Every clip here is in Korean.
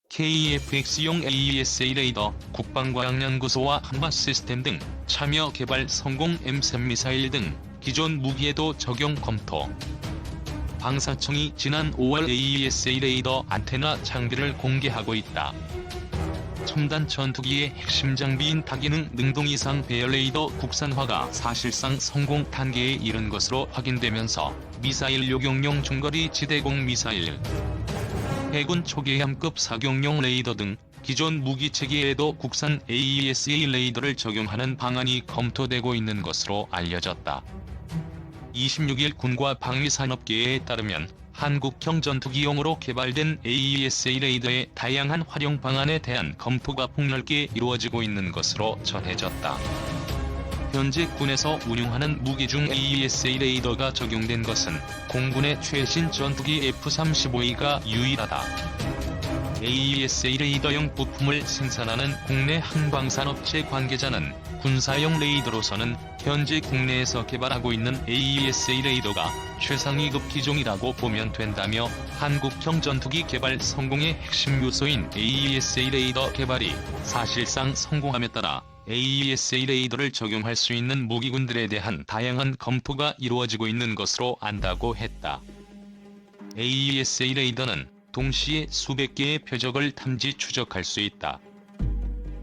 KF-X용 AESA 레이더, 국방과학연구소와 한화시스템 등 참여 개발 성공 M3 미사일 등 기존 무기에도 적용 검토. 방사청이 지난 5월 AESA 레이더 안테나 장비를 공개하고 있다. 첨단 전투기의 핵심 장비인 다기능 능동 이상 배열 레이더 국산화가 사실상 성공 단계에 이른 것으로 확인되면서 미사일 요격용 중거리 지대공 미사일, 해군 초계함급 사격용 레이더 등 기존 무기 체계에도 국산 AESA 레이더를 적용하는 방안이 검토되고 있는 것으로 알려졌다. 26일 군과 방위산업계에 따르면 한국형 전투기용으로 개발된 AESA 레이더의 다양한 활용 방안에 대한 검토가 폭넓게 이루어지고 있는 것으로 전해졌다. 현재 군에서 운용하는 무기 중 AESA 레이더가 적용된 것은 공군의 최신 전투기 F-35A가 유일하다. AESA 레이더용 부품을 생산하는 국내 항방산업체 관계자는 군사용 레이더로서는 현재 국내에서 개발하고 있는 AESA 레이더가 최상위급 기종이라고 보면 된다며 한국형 전투기 개발 성공의 핵심 요소인 AESA 레이더 개발이 사실상 성공함에 따라 AESA 레이더를 적용할 수 있는 무기군들에 대한 다양한 검토가 이루어지고 있는 것으로 안다고 했다. AESA 레이더는 동시에 수백 개의 표적을 탐지 추적할 수 있다.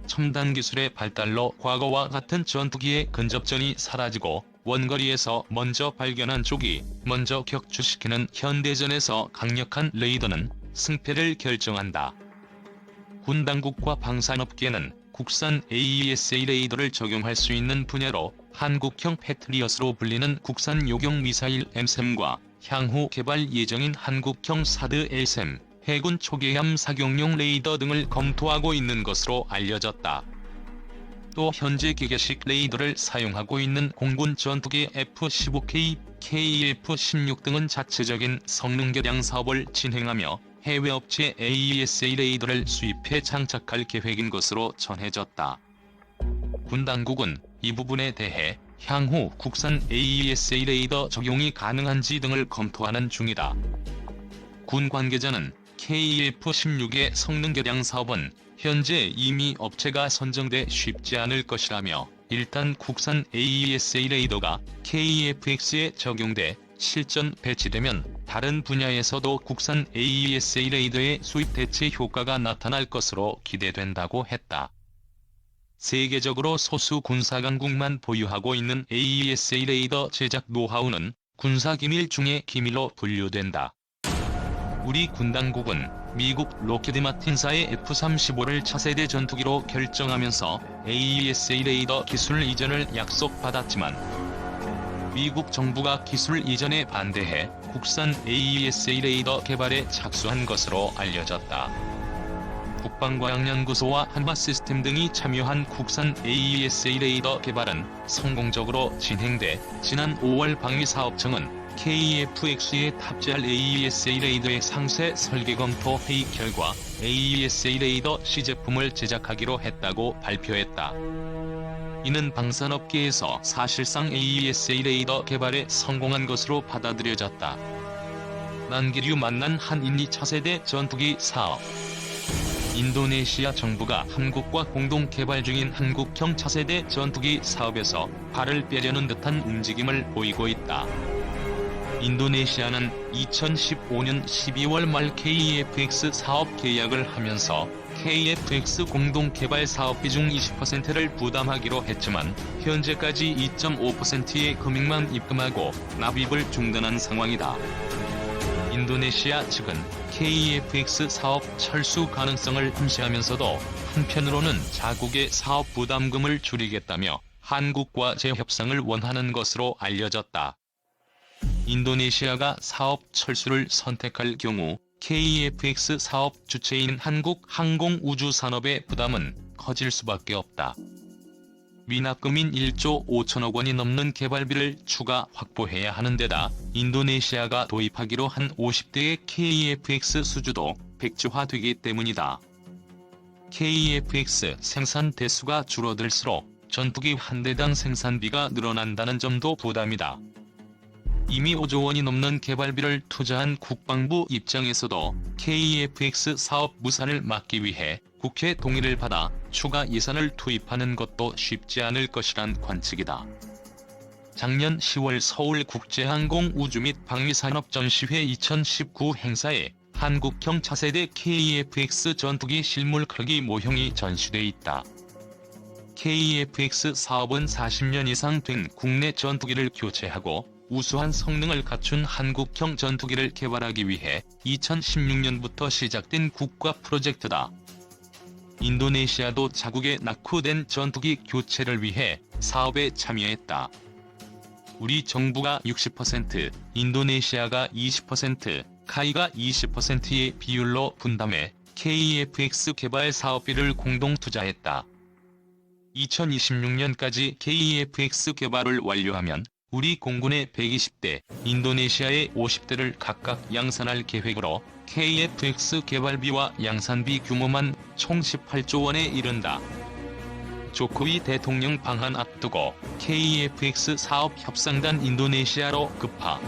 첨단 기술의 발달로 과거와 같은 전투기의 근접전이 사라지고 원거리에서 먼저 발견한 쪽이 먼저 격추시키는 현대전에서 강력한 레이더는 승패를 결정한다. 군 당국과 방산업계는 국산 AESA 레이더를 적용할 수 있는 분야로 한국형 패트리엇으로 불리는 국산 요격 미사일 M3과 향후 개발 예정인 한국형 사드 LSM, 해군 초계함 사격용 레이더 등을 검토하고 있는 것으로 알려졌다. 또 현재 기계식 레이더를 사용하고 있는 공군 전투기 F-15K, KF-16 등은 자체적인 성능 개량 사업을 진행하며 해외 업체 AESA 레이더를 수입해 장착할 계획인 것으로 전해졌다. 군 당국은 이 부분에 대해 향후 국산 AESA 레이더 적용이 가능한지 등을 검토하는 중이다. 군 관계자는 KF-16의 성능 개량 사업은 현재 이미 업체가 선정돼 쉽지 않을 것이라며 일단 국산 AESA 레이더가 KF-X에 적용돼 실전 배치되면 다른 분야에서도 국산 AESA 레이더의 수입 대체 효과가 나타날 것으로 기대된다고 했다. 세계적으로 소수 군사강국만 보유하고 있는 AESA 레이더 제작 노하우는 군사기밀 중의 기밀로 분류된다. 우리 군 당국은 미국 록히드 마틴사의 F-35를 차세대 전투기로 결정하면서 AESA 레이더 기술 이전을 약속받았지만 미국 정부가 기술 이전에 반대해 국산 AESA 레이더 개발에 착수한 것으로 알려졌다. 국방과학연구소와 한화시스템 등이 참여한 국산 AESA 레이더 개발은 성공적으로 진행돼 지난 5월 방위사업청은 KF-X에 탑재할 AESA 레이더의 상세 설계 검토 회의 결과 AESA 레이더 시제품을 제작하기로 했다고 발표했다. 이는 방산업계에서 사실상 AESA 레이더 개발에 성공한 것으로 받아들여졌다. 난기류 만난 한인리 차세대 전투기 사업. 인도네시아 정부가 한국과 공동 개발 중인 한국형 차세대 전투기 사업에서 발을 빼려는 듯한 움직임을 보이고 있다. 인도네시아는 2015년 12월 말 KF-X 사업 계약을 하면서 KF-X 공동 개발 사업비 중 20%를 부담하기로 했지만 현재까지 2.5%의 금액만 입금하고 납입을 중단한 상황이다. 인도네시아 측은 KF-X 사업 철수 가능성을 암시하면서도 한편으로는 자국의 사업 부담금을 줄이겠다며 한국과 재협상을 원하는 것으로 알려졌다. 인도네시아가 사업 철수를 선택할 경우 KF-X 사업 주체인 한국 항공우주산업의 부담은 커질 수밖에 없다. 미납금인 1조 5천억 원이 넘는 개발비를 추가 확보해야 하는 데다 인도네시아가 도입하기로 한 50대의 KF-X 수주도 백지화되기 때문이다. KF-X 생산 대수가 줄어들수록 전투기 한 대당 생산비가 늘어난다는 점도 부담이다. 이미 5조 원이 넘는 개발비를 투자한 국방부 입장에서도 KEFX 사업 무산을 막기 위해 국회 동의를 받아 추가 예산을 투입하는 것도 쉽지 않을 것이란 관측이다. 작년 10월 서울국제항공우주 및 방위산업전시회 2019 행사에 한국형 차세대 KEFX 전투기 실물 크기 모형이 전시돼 있다. KEFX 사업은 40년 이상 된 국내 전투기를 교체하고 우수한 성능을 갖춘 한국형 전투기를 개발하기 위해 2016년부터 시작된 국가 프로젝트다. 인도네시아도 자국에 낙후된 전투기 교체를 위해 사업에 참여했다. 우리 정부가 60%, 인도네시아가 20%, 카이가 20%의 비율로 분담해 KEFX 개발 사업비를 공동 투자했다. 2026년까지 KEFX 개발을 완료하면 우리 공군의 120대, 인도네시아의 50대를 각각 양산할 계획으로 KEFX 개발비와 양산비 규모만 총 18조 원에 이른다. 조코위 대통령 방한 앞두고 KEFX 사업 협상단 인도네시아로 급파.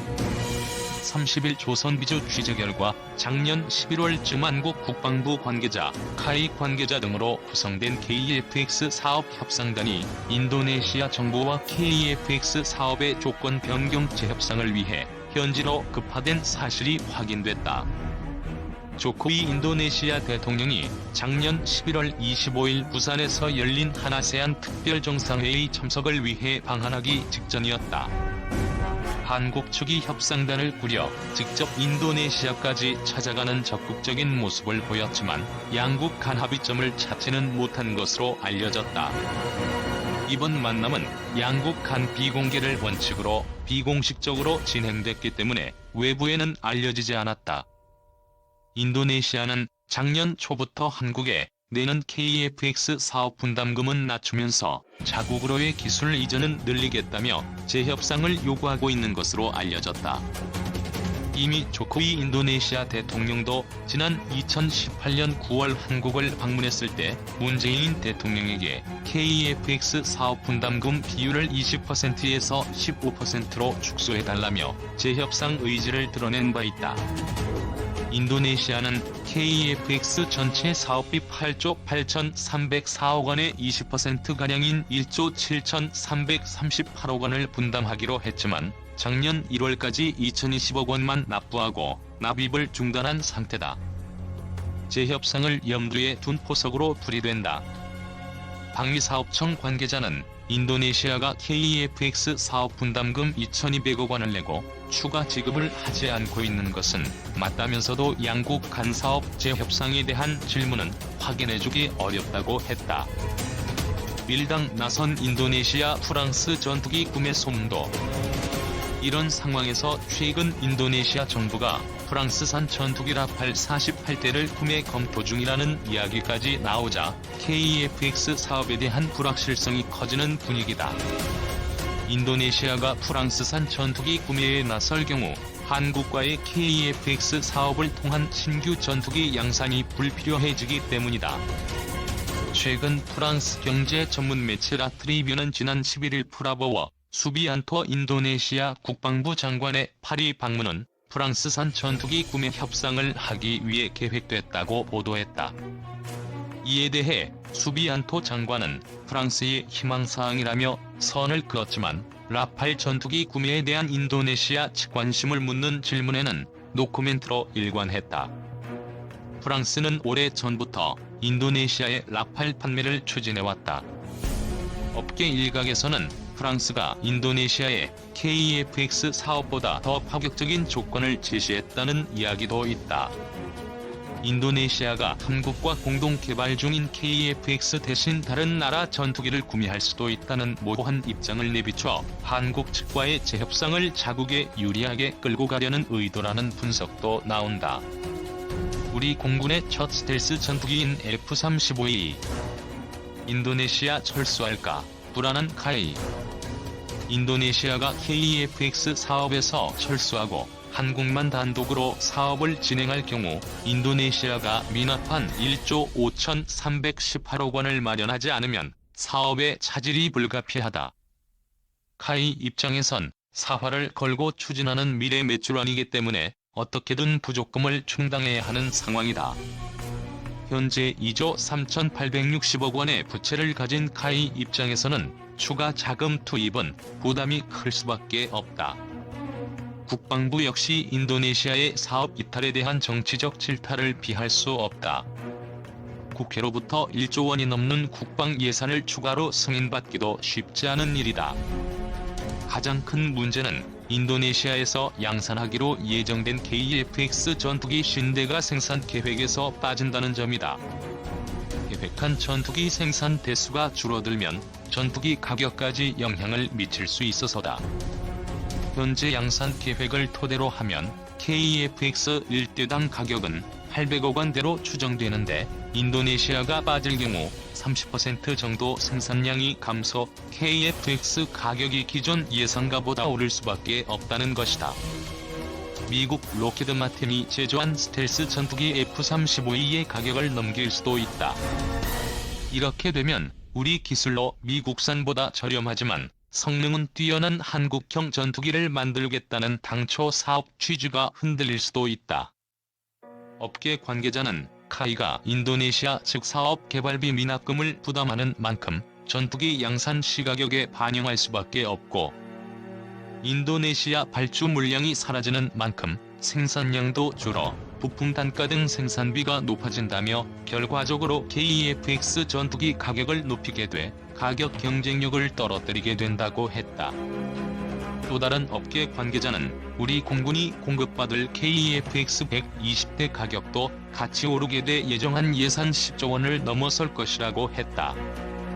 30일 조선비주 취재 결과 작년 11월 증한국 국방부 관계자, 카이 관계자 등으로 구성된 KEFX 사업 협상단이 인도네시아 정부와 KEFX 사업의 조건 변경 재협상을 위해 현지로 급파된 사실이 확인됐다. 조코위 인도네시아 대통령이 작년 11월 25일 부산에서 열린 한아세안 특별정상회의 참석을 위해 방한하기 직전이었다. 한국 측이 협상단을 꾸려 직접 인도네시아까지 찾아가는 적극적인 모습을 보였지만 양국 간 합의점을 찾지는 못한 것으로 알려졌다. 이번 만남은 양국 간 비공개를 원칙으로 비공식적으로 진행됐기 때문에 외부에는 알려지지 않았다. 인도네시아는 작년 초부터 한국에 내는 KEFX 사업 분담금은 낮추면서 자국으로의 기술 이전은 늘리겠다며 재협상을 요구하고 있는 것으로 알려졌다. 이미 조코위 인도네시아 대통령도 지난 2018년 9월 한국을 방문했을 때 문재인 대통령에게 KEFX 사업 분담금 비율을 20%에서 15%로 축소해달라며 재협상 의지를 드러낸 바 있다. 인도네시아는 KEFX 전체 사업비 8조 8,304억 원의 20%가량인 1조 7,338억 원을 분담하기로 했지만 작년 1월까지 2,020억 원만 납부하고 납입을 중단한 상태다. 재협상을 염두에 둔 포석으로 풀이된다. 방위사업청 관계자는 인도네시아가 KEFX 사업 분담금 2,200억 원을 내고 추가 지급을 하지 않고 있는 것은 맞다면서도 양국 간 사업 재협상에 대한 질문은 확인해주기 어렵다고 했다. 밀당 나선 인도네시아 프랑스 전투기 구매 소문도. 이런 상황에서 최근 인도네시아 정부가 프랑스산 전투기 라팔 48대를 구매 검토 중이라는 이야기까지 나오자 KEFX 사업에 대한 불확실성이 커지는 분위기다. 인도네시아가 프랑스산 전투기 구매에 나설 경우 한국과의 KEFX 사업을 통한 신규 전투기 양산이 불필요해지기 때문이다. 최근 프랑스 경제 전문 매체 라트리뷰는 지난 11일 프라보워 수비안토 인도네시아 국방부 장관의 파리 방문은 프랑스산 전투기 구매 협상을 하기 위해 계획됐다고 보도했다. 이에 대해 수비안토 장관은 프랑스의 희망사항이라며 선을 그었지만 라팔 전투기 구매에 대한 인도네시아 측 관심을 묻는 질문에는 노코멘트로 일관했다. 프랑스는 오래 전부터 인도네시아의 라팔 판매를 추진해왔다. 업계 일각에서는 프랑스가 인도네시아의 KEFX 사업보다 더 파격적인 조건을 제시했다는 이야기도 있다. 인도네시아가 한국과 공동 개발 중인 KEFX 대신 다른 나라 전투기를 구매할 수도 있다는 모호한 입장을 내비쳐 한국 측과의 재협상을 자국에 유리하게 끌고 가려는 의도라는 분석도 나온다. 우리 공군의 첫 스텔스 전투기인 F-35이 인도네시아 철수할까 불안한 카이. 인도네시아가 KEFX 사업에서 철수하고 한국만 단독으로 사업을 진행할 경우 인도네시아가 미납한 1조 5,318억 원을 마련하지 않으면 사업의 차질이 불가피하다. 카이 입장에선 사활을 걸고 추진하는 미래 매출원이기 때문에 어떻게든 부족금을 충당해야 하는 상황이다. 현재 2조 3,860억 원의 부채를 가진 카이 입장에서는 추가 자금 투입은 부담이 클 수밖에 없다. 국방부 역시 인도네시아의 사업 이탈에 대한 정치적 질타를 피할 수 없다. 국회로부터 1조 원이 넘는 국방 예산을 추가로 승인받기도 쉽지 않은 일이다. 가장 큰 문제는 인도네시아에서 양산하기로 예정된 KF-X 전투기 50대가 생산 계획에서 빠진다는 점이다. 계획한 전투기 생산 대수가 줄어들면 전투기 가격까지 영향을 미칠 수 있어서다. 현재 양산 계획을 토대로 하면 KF-X 1대당 가격은 800억 원대로 추정되는데 인도네시아가 빠질 경우 30% 정도 생산량이 감소, KF-X 가격이 기존 예상가보다 오를 수밖에 없다는 것이다. 미국 로키드 마틴이 제조한 스텔스 전투기 F-35E의 가격을 넘길 수도 있다. 이렇게 되면 우리 기술로 미국산보다 저렴하지만 성능은 뛰어난 한국형 전투기를 만들겠다는 당초 사업 취지가 흔들릴 수도 있다. 업계 관계자는 카이가 인도네시아 측 사업 개발비 미납금을 부담하는 만큼 전투기 양산 시가격에 반영할 수밖에 없고, 인도네시아 발주 물량이 사라지는 만큼 생산량도 줄어 부품 단가 등 생산비가 높아진다며 결과적으로 KF-X 전투기 가격을 높이게 돼 가격 경쟁력을 떨어뜨리게 된다고 했다. 또 다른 업계 관계자는 우리 공군이 공급받을 KF-X 120대 가격도 같이 오르게 돼 예정한 예산 10조 원을 넘어설 것이라고 했다.